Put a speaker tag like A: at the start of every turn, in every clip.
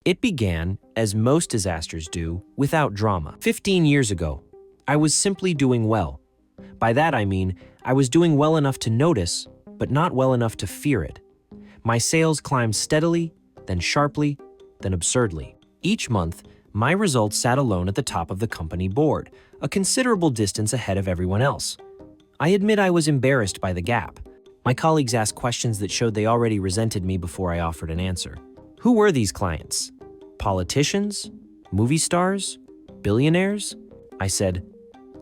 A: It began, as most disasters do, without drama. 15 years ago, I was simply doing well. By that I mean, I was doing well enough to notice, but not well enough to fear it. My sales climbed steadily, then sharply, then absurdly. Each month, my results sat alone at the top of the company board, a considerable distance ahead of everyone else. I admit I was embarrassed by the gap. My colleagues asked questions that showed they already resented me before I offered an answer. Who were these clients? Politicians? Movie stars? Billionaires? I said,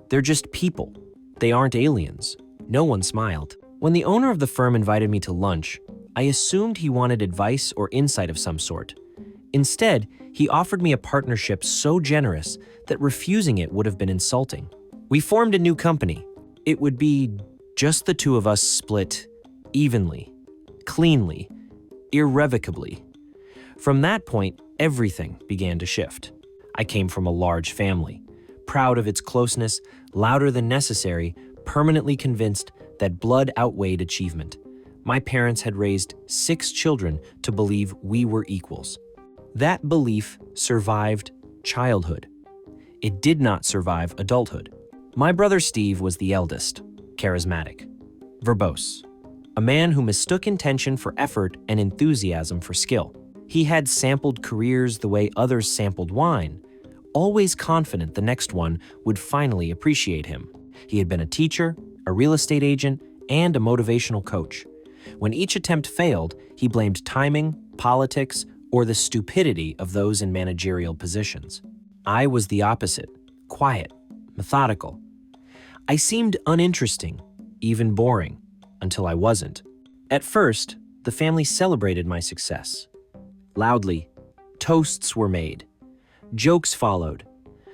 A: "They're just people. They aren't aliens." No one smiled. When the owner of the firm invited me to lunch, I assumed he wanted advice or insight of some sort. Instead, he offered me a partnership so generous that refusing it would have been insulting. We formed a new company. It would be just the two of us split evenly, cleanly, irrevocably. From that point, everything began to shift. I came from a large family, proud of its closeness, louder than necessary, permanently convinced that blood outweighed achievement. My parents had raised 6 children to believe we were equals. That belief survived childhood. It did not survive adulthood. My brother Steve was the eldest, charismatic, verbose, a man who mistook intention for effort and enthusiasm for skill. He had sampled careers the way others sampled wine, always confident the next one would finally appreciate him. He had been a teacher, a real estate agent, and a motivational coach. When each attempt failed, he blamed timing, politics, or the stupidity of those in managerial positions. I was the opposite, quiet, methodical. I seemed uninteresting, even boring, until I wasn't. At first, the family celebrated my success. Loudly, toasts were made. Jokes followed.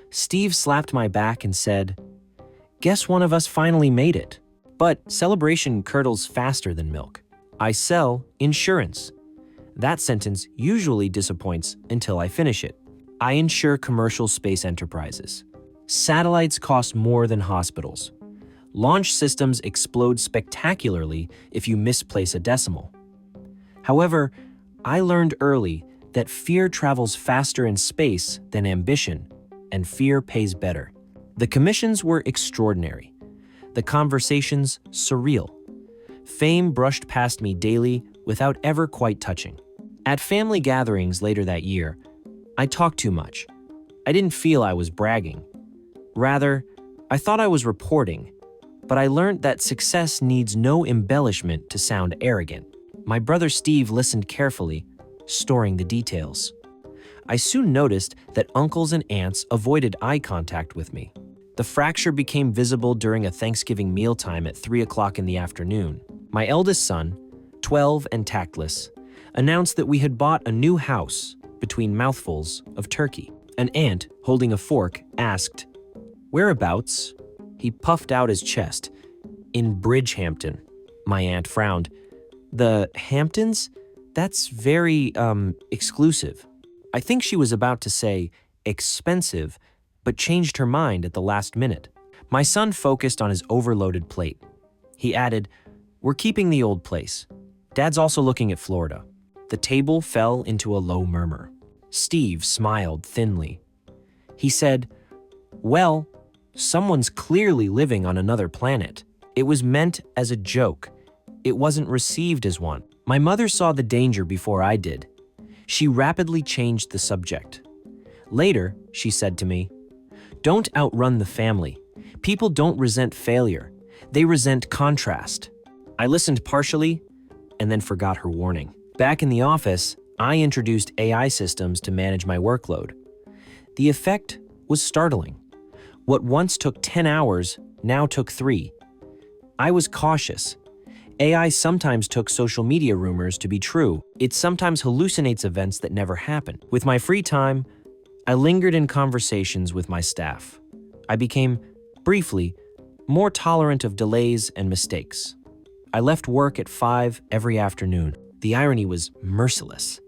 A: Steve slapped my back and said, "Guess one of us finally made it." But celebration curdles faster than milk. I sell insurance. That sentence usually disappoints until I finish it. I insure commercial space enterprises. Satellites cost more than hospitals. Launch systems explode spectacularly if you misplace a decimal. However, I learned early that fear travels faster in space than ambition, and fear pays better. The commissions were extraordinary. The conversations surreal. Fame brushed past me daily without ever quite touching. At family gatherings later that year, I talked too much. I didn't feel I was bragging. Rather, I thought I was reporting, but I learned that success needs no embellishment to sound arrogant. My brother Steve listened carefully, storing the details. I soon noticed that uncles and aunts avoided eye contact with me. The fracture became visible during a Thanksgiving mealtime at 3 o'clock in the afternoon. My eldest son, 12 and tactless, announced that we had bought a new house between mouthfuls of turkey. An aunt, holding a fork, asked, "Whereabouts?" He puffed out his chest. "In Bridgehampton." My aunt frowned. "The Hamptons? That's very, exclusive." I think she was about to say expensive, but changed her mind at the last minute. My son focused on his overloaded plate. He added, "We're keeping the old place. Dad's also looking at Florida." The table fell into a low murmur. Steve smiled thinly. He said, "Well, someone's clearly living on another planet." It was meant as a joke. It wasn't received as one. My mother saw the danger before I did. She rapidly changed the subject. Later, she said to me, "Don't outrun the family. People don't resent failure. They resent contrast." I listened partially and then forgot her warning. Back in the office, I introduced AI systems to manage my workload. The effect was startling. What once took 10 hours now took 3. I was cautious. AI sometimes took social media rumors to be true. It sometimes hallucinates events that never happen. With my free time, I lingered in conversations with my staff. I became, briefly, more tolerant of delays and mistakes. I left work at 5 every afternoon. The irony was merciless.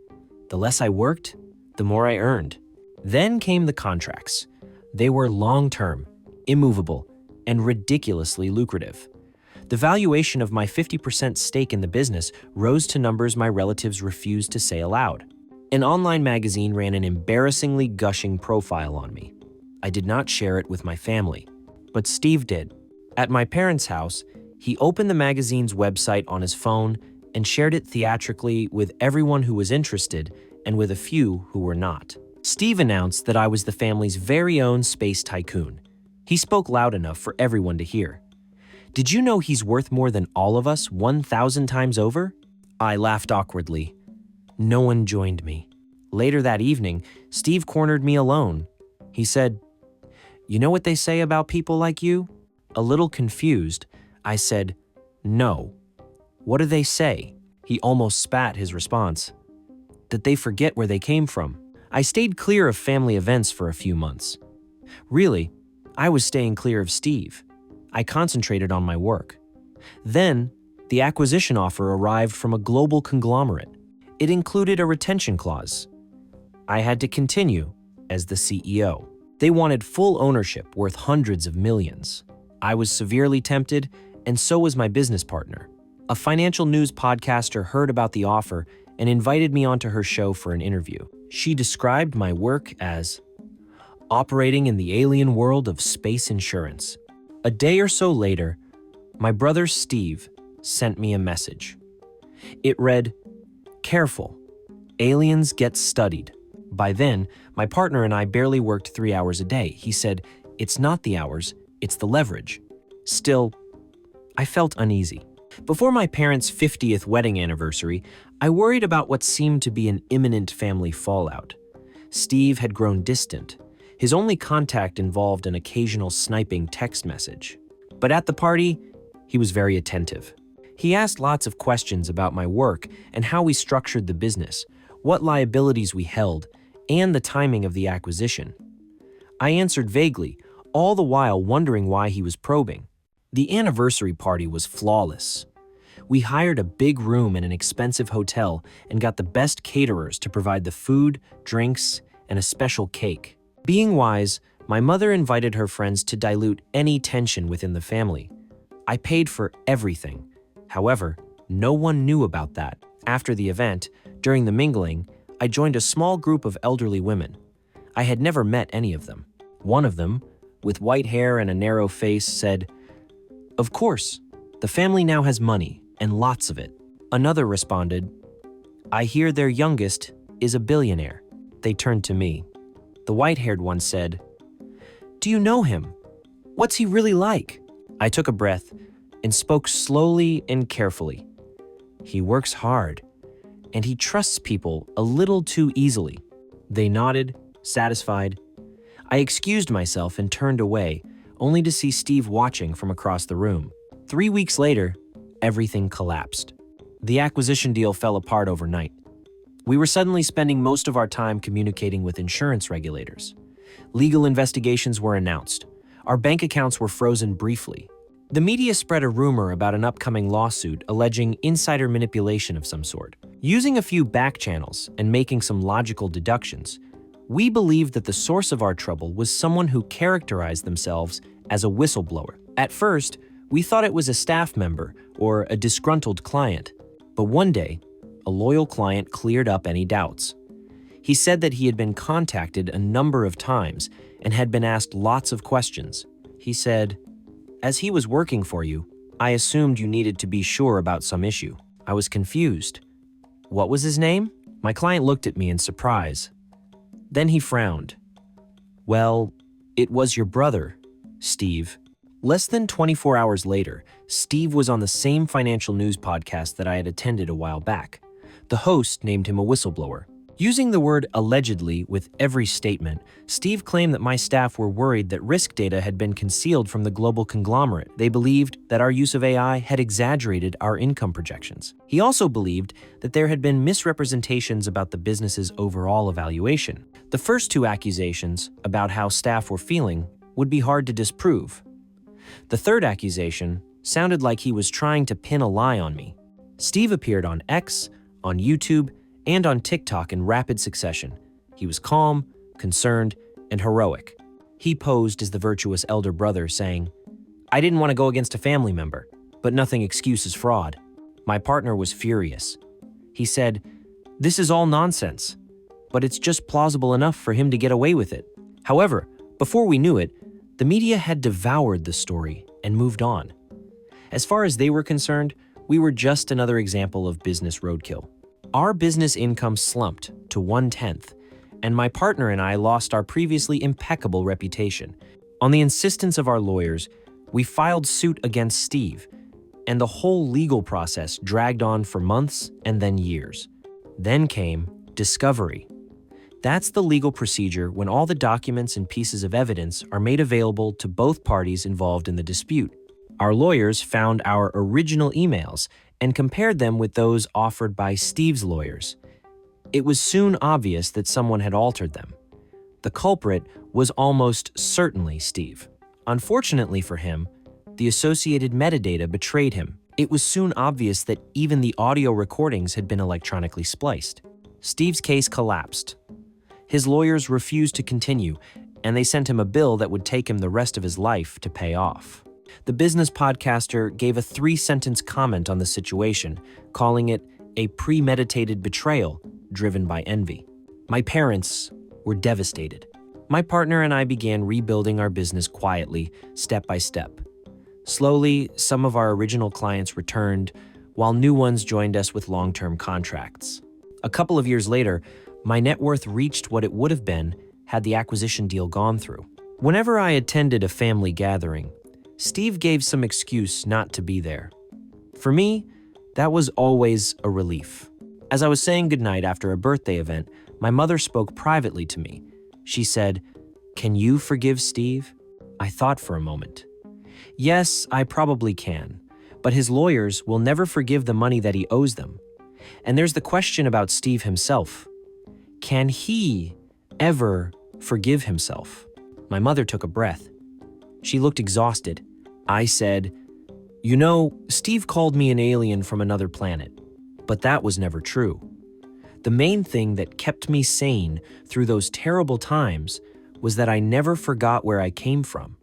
A: The less I worked, the more I earned. Then came the contracts. They were long-term, immovable, and ridiculously lucrative. The valuation of my 50% stake in the business rose to numbers my relatives refused to say aloud. An online magazine ran an embarrassingly gushing profile on me. I did not share it with my family, but Steve did. At my parents' house, he opened the magazine's website on his phone and shared it theatrically with everyone who was interested and with a few who were not. Steve announced that I was the family's very own space tycoon. He spoke loud enough for everyone to hear. Did you know he's worth more than all of us 1,000 times over? I laughed awkwardly. No one joined me. Later that evening, Steve cornered me alone. He said, "You know what they say about people like you?" A little confused, I said, "No. What do they say?" He almost spat his response. "That they forget where they came from." I stayed clear of family events for a few months. Really, I was staying clear of Steve. I concentrated on my work. Then, the acquisition offer arrived from a global conglomerate. It included a retention clause. I had to continue as the CEO. They wanted full ownership worth hundreds of millions. I was severely tempted, and so was my business partner. A financial news podcaster heard about the offer and invited me onto her show for an interview. She described my work as operating in the alien world of space insurance. A day or so later, my brother Steve sent me a message. It read, "Careful, aliens get studied." By then, my partner and I barely worked 3 hours a day. He said, "It's not the hours, it's the leverage." Still, I felt uneasy. Before my parents' 50th wedding anniversary, I worried about what seemed to be an imminent family fallout. Steve had grown distant. His only contact involved an occasional sniping text message. But at the party, he was very attentive. He asked lots of questions about my work and how we structured the business, what liabilities we held, and the timing of the acquisition. I answered vaguely, all the while wondering why he was probing. The anniversary party was flawless. We hired a big room in an expensive hotel and got the best caterers to provide the food, drinks, and a special cake. Being wise, my mother invited her friends to dilute any tension within the family. I paid for everything. However, no one knew about that. After the event, during the mingling, I joined a small group of elderly women. I had never met any of them. One of them, with white hair and a narrow face, said, "Of course, the family now has money, and lots of it." Another responded, "I hear their youngest is a billionaire." They turned to me. The white-haired one said, "Do you know him? What's he really like?" I took a breath and spoke slowly and carefully. "He works hard, and he trusts people a little too easily." They nodded, satisfied. I excused myself and turned away, only to see Steve watching from across the room. 3 weeks later, everything collapsed. The acquisition deal fell apart overnight. We were suddenly spending most of our time communicating with insurance regulators. Legal investigations were announced. Our bank accounts were frozen briefly. The media spread a rumor about an upcoming lawsuit alleging insider manipulation of some sort. Using a few back channels and making some logical deductions, we believed that the source of our trouble was someone who characterized themselves as a whistleblower. At first, we thought it was a staff member or a disgruntled client. But one day, a loyal client cleared up any doubts. He said that he had been contacted a number of times and had been asked lots of questions. He said, "As he was working for you, I assumed you needed to be sure about some issue." I was confused. "What was his name?" My client looked at me in surprise. Then he frowned. "Well, it was your brother, Steve." Less than 24 hours later, Steve was on the same financial news podcast that I had attended a while back. The host named him a whistleblower. Using the word allegedly with every statement, Steve claimed that my staff were worried that risk data had been concealed from the global conglomerate. They believed that our use of AI had exaggerated our income projections. He also believed that there had been misrepresentations about the business's overall evaluation. The first two accusations about how staff were feeling would be hard to disprove. The third accusation sounded like he was trying to pin a lie on me. Steve appeared on X, on YouTube, and on TikTok in rapid succession. He was calm, concerned, and heroic. He posed as the virtuous elder brother, saying, "I didn't want to go against a family member, but nothing excuses fraud." My partner was furious. He said, "This is all nonsense. but it's just plausible enough for him to get away with it. However, before we knew it, the media had devoured the story and moved on. As far as they were concerned, we were just another example of business roadkill. Our business income slumped to 1/10, and my partner and I lost our previously impeccable reputation. On the insistence of our lawyers, we filed suit against Steve, and the whole legal process dragged on for months and then years. Then came discovery. That's the legal procedure when all the documents and pieces of evidence are made available to both parties involved in the dispute. Our lawyers found our original emails and compared them with those offered by Steve's lawyers. It was soon obvious that someone had altered them. The culprit was almost certainly Steve. Unfortunately for him, the associated metadata betrayed him. It was soon obvious that even the audio recordings had been electronically spliced. Steve's case collapsed. His lawyers refused to continue, and they sent him a bill that would take him the rest of his life to pay off. The business podcaster gave a 3-sentence comment on the situation, calling it a premeditated betrayal driven by envy. My parents were devastated. My partner and I began rebuilding our business quietly, step by step. Slowly, some of our original clients returned, while new ones joined us with long-term contracts. A couple of years later, my net worth reached what it would have been had the acquisition deal gone through. Whenever I attended a family gathering, Steve gave some excuse not to be there. For me, that was always a relief. As I was saying goodnight after a birthday event, my mother spoke privately to me. She said, "Can you forgive Steve?" I thought for a moment. Yes, I probably can, but his lawyers will never forgive the money that he owes them. And there's the question about Steve himself. Can he ever forgive himself? My mother took a breath. She looked exhausted. I said, "You know, Steve called me an alien from another planet, but that was never true. The main thing that kept me sane through those terrible times was that I never forgot where I came from.